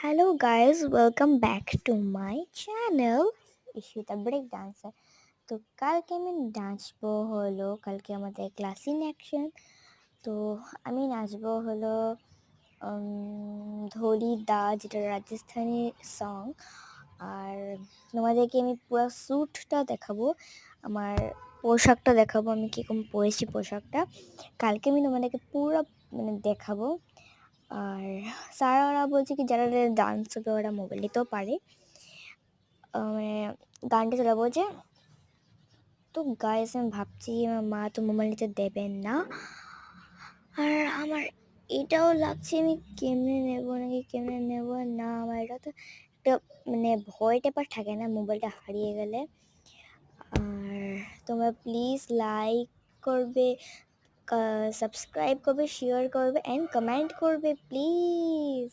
Hello guys, welcome back to my channel Ishita break dancer. তো কালকে আমি নাচবো হলো কালকে আমাদের ক্লাস ইন অ্যাকশন। তো আমি নাচবো হলো ধোলি দা, যেটা রাজস্থানি সং। আর তোমাদেরকে আমি পুরো স্যুটটা দেখাবো, আমার পোশাকটা দেখাবো, আমি কীরকম পরেছি পোশাকটা। কালকে আমি তোমাদেরকে পুরো দেখাবো। আর স্যাররা বলছে কি যারা ডান্স হবে ওরা মোবাইল নিতেও পারে, মানে গানটা চালাবো যে। তো গাইস আমি ভাবছি আমার মা তো মোবাইল নিতে দেবেন না। আর আমার এটাও লাগছে আমি কেমনে নেবো নাকি কেমনে নেবো না, আমার এটা তো একটা ভয় টাইপের থাকে না মোবাইলটা হারিয়ে গেলে। আর তোমরা প্লিজ লাইক করবে, সাবস্ক্রাইব করবে, শেয়ার করবে অ্যান্ড কমেন্ট করবে প্লিজ।